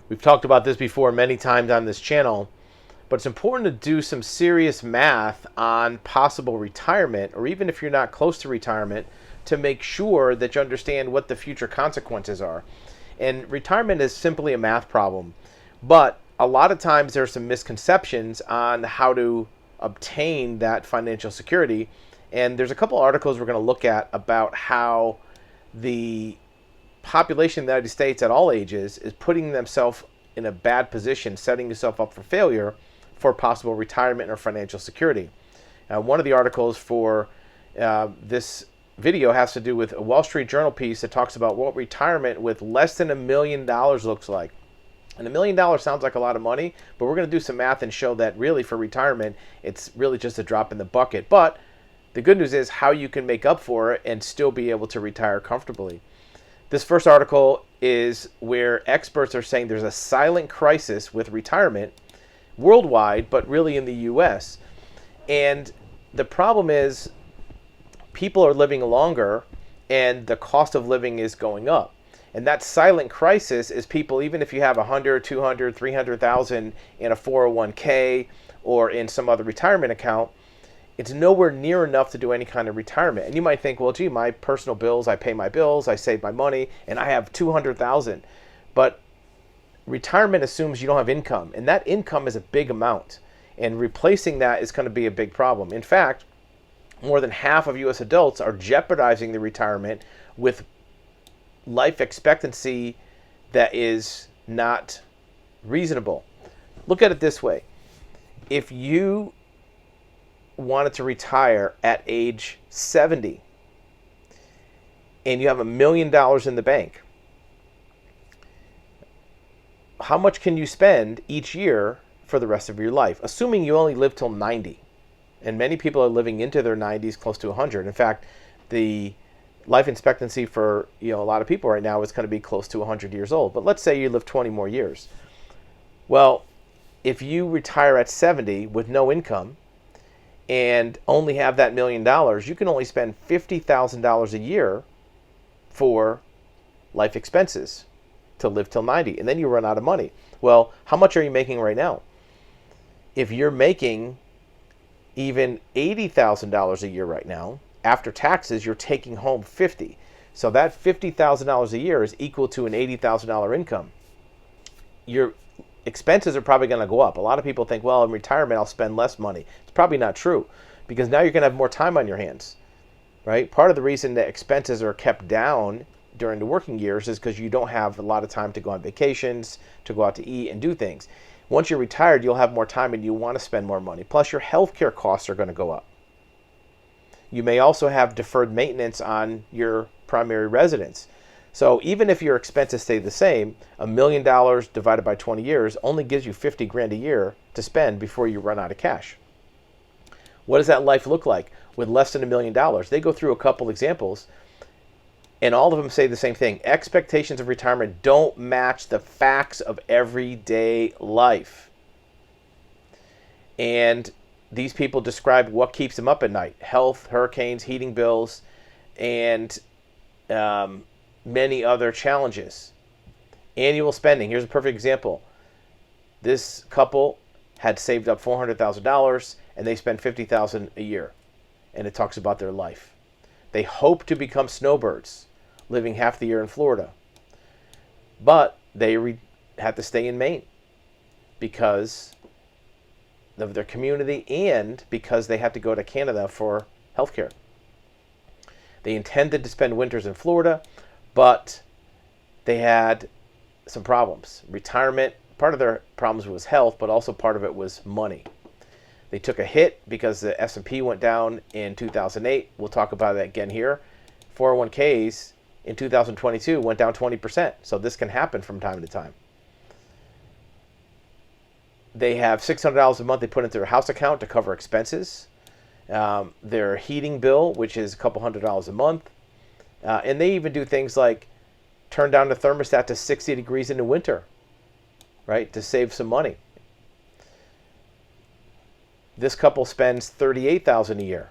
We've talked about this before many times on this channel, but it's important to do some serious math on possible retirement, or even if you're not close to retirement, to make sure that you understand what the future consequences are. And retirement is simply a math problem, but a lot of times there are some misconceptions on how to obtain that financial security. And there's a couple articles we're going to look at about how the population of the United States at all ages is putting themselves in a bad position, setting yourself up for failure for possible retirement or financial security. One of the articles for this video has to do with a Wall Street Journal piece that talks about what retirement with less than $1 million looks like. And $1 million sounds like a lot of money, but we're going to do some math and show that really for retirement, it's really just a drop in the bucket. But the good news is how you can make up for it and still be able to retire comfortably. This first article is where experts are saying there's a silent crisis with retirement worldwide, but really in the US. And the problem is people are living longer and the cost of living is going up. And that silent crisis is people, even if you have 100, 200, 300,000 in a 401k or in some other retirement account, it's nowhere near enough to do any kind of retirement. And you might think, well, gee, my personal bills, I pay my bills, I save my money, and I have 200,000. But retirement assumes you don't have income, and that income is a big amount. And replacing that is going to be a big problem. In fact, more than half of U.S. adults are jeopardizing the retirement with life expectancy that is not reasonable. Look at it this way. If you wanted to retire at age 70 and you have $1 million in the bank, how much can you spend each year for the rest of your life, assuming you only live till 90? And many people are living into their 90s, close to 100. In fact, the life expectancy for a lot of people right now is going to be close to 100 years old. But let's say you live 20 more years. Well, if you retire at 70 with no income and only have that $1 million, you can only spend $50,000 a year for life expenses to live till 90, and then you run out of money. Well, how much are you making right now? If you're making even $80,000 a year right now, after taxes, you're taking home $50,000. So that $50,000 a year is equal to an $80,000 income. Your expenses are probably going to go up. A lot of people think, well, in retirement, I'll spend less money. It's probably not true, because now you're going to have more time on your hands, right? Part of the reason that expenses are kept down during the working years is because you don't have a lot of time to go on vacations, to go out to eat and do things. Once you're retired, you'll have more time and you want to spend more money. Plus, your healthcare costs are going to go up. You may also have deferred maintenance on your primary residence. So even if your expenses stay the same, $1 million divided by 20 years only gives you 50 grand a year to spend before you run out of cash. What does that life look like with less than $1 million? They go through a couple examples, and all of them say the same thing. Expectations of retirement don't match the facts of everyday life. And these people describe what keeps them up at night: health, hurricanes, heating bills, and many other challenges. Annual spending. Here's a perfect example. This couple had saved up $400,000 and they spent $50,000 a year. And it talks about their life. They hope to become snowbirds, living half the year in Florida. But they had to stay in Maine because of their community and because they had to go to Canada for healthcare. They intended to spend winters in Florida, but they had some problems. Retirement, part of their problems was health, but also part of it was money. They took a hit because the S&P went down in 2008. We'll talk about that again here. 401ks in 2022 went down 20%. So this can happen from time to time. They have $600 a month they put into their house account to cover expenses. Their heating bill, which is a couple $100 a month. And they even do things like turn down the thermostat to 60 degrees in the winter, right, to save some money. This couple spends $38,000 a year.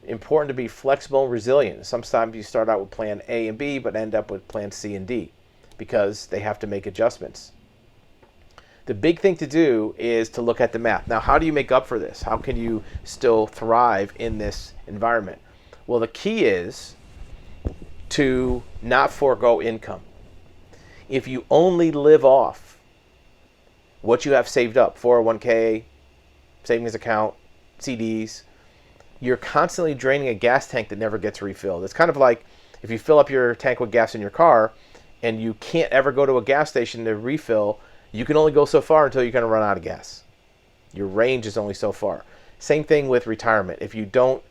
Important to be flexible and resilient. Sometimes you start out with plan A and B, but end up with plan C and D. because they have to make adjustments. The big thing to do is to look at the math. Now, how do you make up for this? How can you still thrive in this environment? Well, the key is to not forego income. If you only live off what you have saved up, 401k, savings account, CDs, you're constantly draining a gas tank that never gets refilled. It's kind of like if you fill up your tank with gas in your car and you can't ever go to a gas station to refill, you can only go so far until you're going to run out of gas. Your range is only so far. Same thing with retirement. If you don't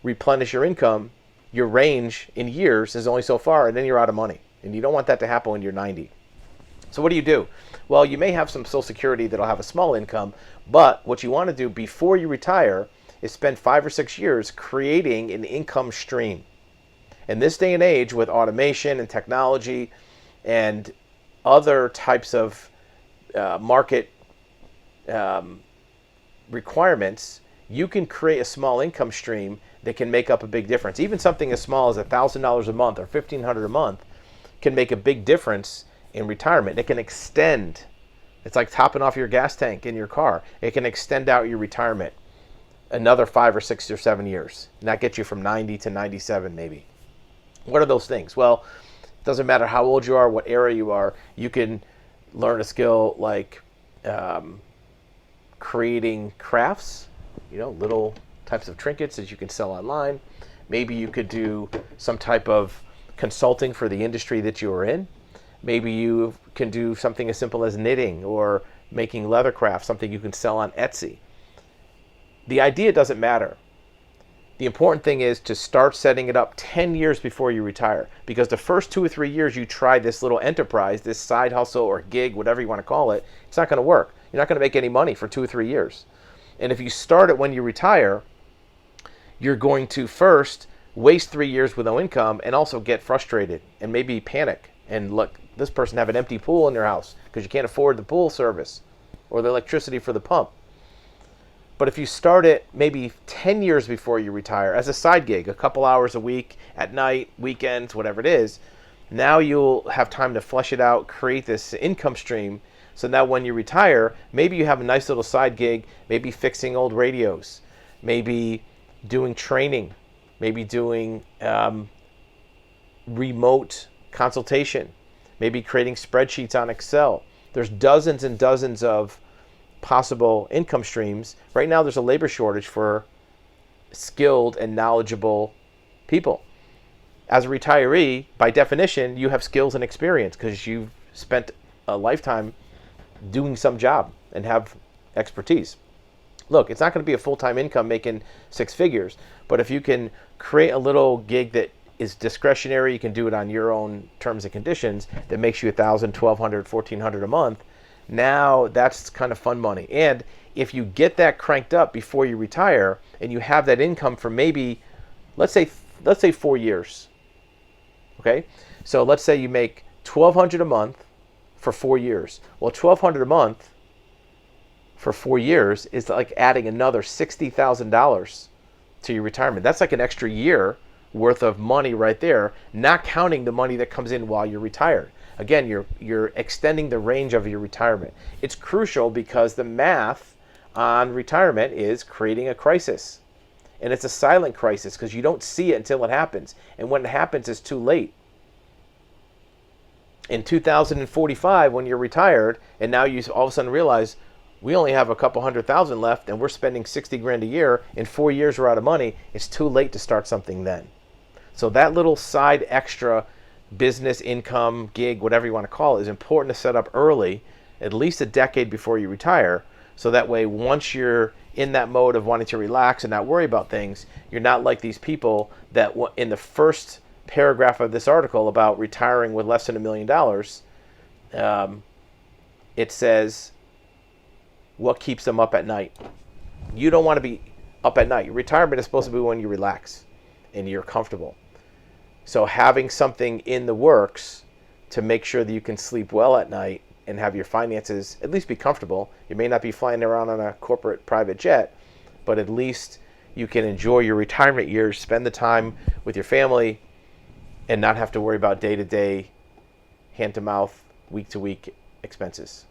replenish your income, your range in years is only so far, and then you're out of money. And you don't want that to happen when you're 90. So what do? Well, you may have some Social Security that'll have a small income, but what you want to do before you retire is spend 5 or 6 years creating an income stream. In this day and age, with automation and technology and other types of market requirements, you can create a small income stream that can make up a big difference. Even something as small as $1,000 a month or $1,500 a month can make a big difference in retirement. It can extend. It's like topping off your gas tank in your car. It can extend out your retirement another 5 or 6 or 7 years. And that gets you from 90 to 97 maybe. What are those things? Well, it doesn't matter how old you are, what era you are. You can learn a skill like creating crafts, little types of trinkets that you can sell online. Maybe you could do some type of consulting for the industry that you are in. Maybe you can do something as simple as knitting or making leather crafts, something you can sell on Etsy. The idea doesn't matter. The important thing is to start setting it up 10 years before you retire, because the first 2 or 3 years you try this little enterprise, this side hustle or gig, whatever you want to call it, it's not going to work. You're not going to make any money for 2 or 3 years. And if you start it when you retire, you're going to first waste 3 years with no income and also get frustrated and maybe panic and look, this person have an empty pool in their house because you can't afford the pool service or the electricity for the pump. But if you start it maybe 10 years before you retire as a side gig, a couple hours a week, at night, weekends, whatever it is, now you'll have time to flesh it out, create this income stream. So now when you retire, maybe you have a nice little side gig, maybe fixing old radios, maybe doing training, maybe doing remote consultation, maybe creating spreadsheets on Excel. There's dozens and dozens of possible income streams. Right now there's a labor shortage for skilled and knowledgeable people. As a retiree, by definition, you have skills and experience because you've spent a lifetime doing some job and have expertise. Look, it's not going to be a full-time income making 6 figures, but if you can create a little gig that is discretionary, you can do it on your own terms and conditions, that makes you $1,000, $1,200, $1,400 a month. Now that's kind of fun money. And if you get that cranked up before you retire and you have that income for maybe, let's say 4 years. Okay? So let's say you make $1,200 a month for 4 years. Well, $1,200 a month for 4 years is like adding another $60,000 to your retirement. That's like an extra year worth of money right there, not counting the money that comes in while you're retired. Again, you're extending the range of your retirement. It's crucial because the math on retirement is creating a crisis. And it's a silent crisis because you don't see it until it happens. And when it happens, it's too late. In 2045, when you're retired, and now you all of a sudden realize we only have a couple $100,000 left and we're spending 60 grand a year, in 4 years we're out of money, it's too late to start something then. So that little side extra business income, gig, whatever you want to call it, is important to set up early, at least a decade before you retire, so that way once you're in that mode of wanting to relax and not worry about things, you're not like these people that in the first paragraph of this article about retiring with less than $1 million, it says what keeps them up at night. You don't want to be up at night. Your retirement is supposed to be when you relax and you're comfortable. So having something in the works to make sure that you can sleep well at night and have your finances at least be comfortable. You may not be flying around on a corporate private jet, but at least you can enjoy your retirement years, spend the time with your family, and not have to worry about day-to-day hand to mouth, week to week expenses.